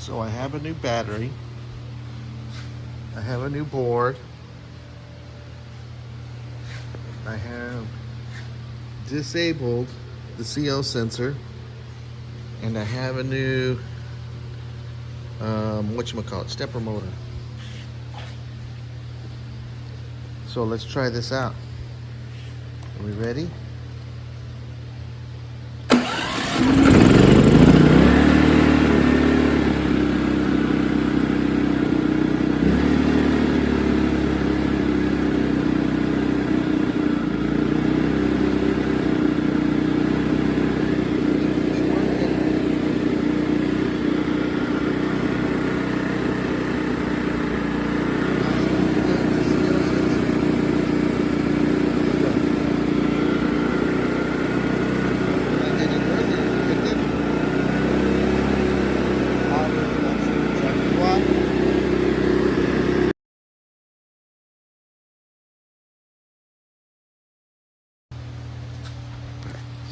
So I have a new battery. I have a new board. I have disabled the CO sensor. And I have a new, whatchamacallit, stepper motor. So let's try this out. Are we ready?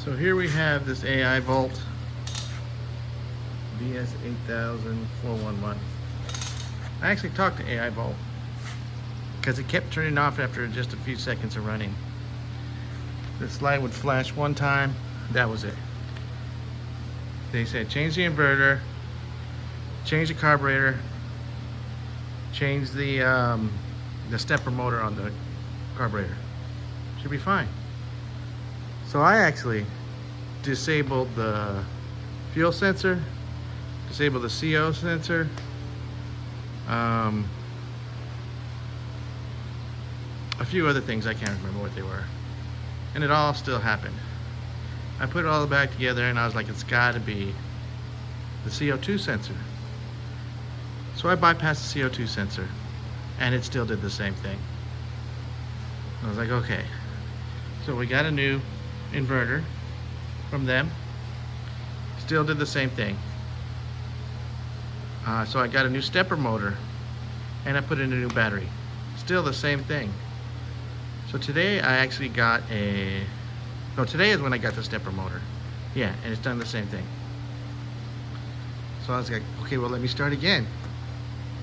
So here we have this AIVolt as8000411. I actually talked to AIVolt because it kept turning off after just a few seconds of running. This light would flash one time, that was it. They said change the inverter, change the carburetor, change the stepper motor on the carburetor. Should be fine. So I actually disabled the fuel sensor, disabled the CO sensor, a few other things, I can't remember what they were. And it all still happened. I put it all back together and I was like, it's gotta be the CO2 sensor. So I bypassed the CO2 sensor and it still did the same thing. I was like, okay. So we got a new inverter from them, still did the same thing. So I got a new stepper motor and I put in a new battery, still the same thing. So today I actually got today is when I got the stepper motor. Yeah, and it's done the same thing. So I was like, okay, well, let me start again.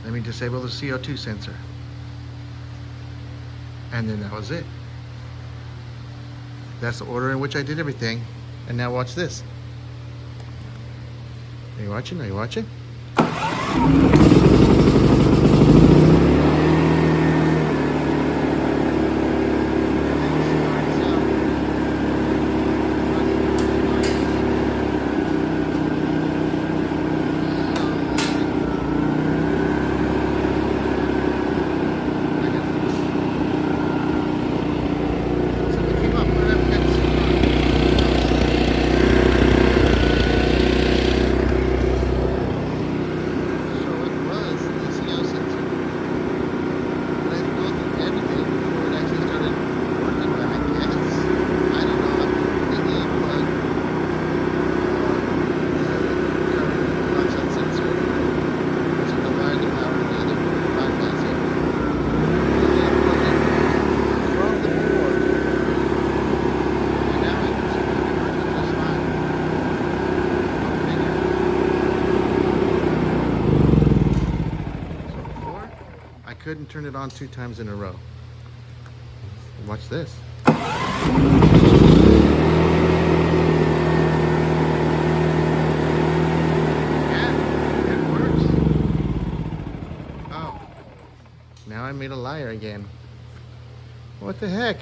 Let me disable the CO2 sensor. And then that was it. That's the order in which I did everything. And now watch this. Are you watching? Are you watching? Couldn't turn it on 2 times in a row. Watch this. Yeah, it works. Oh, now I made a liar again. What the heck?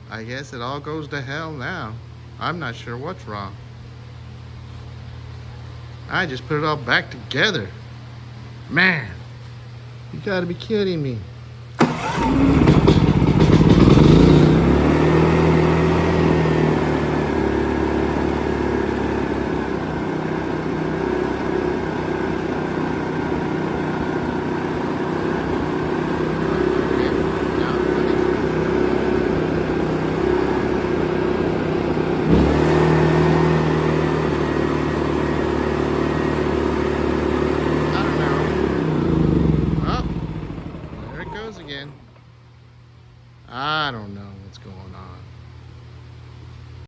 I guess it all goes to hell now. I'm not sure what's wrong. I just put it all back together. Man, you gotta be kidding me. I don't know. again. I don't know what's going on.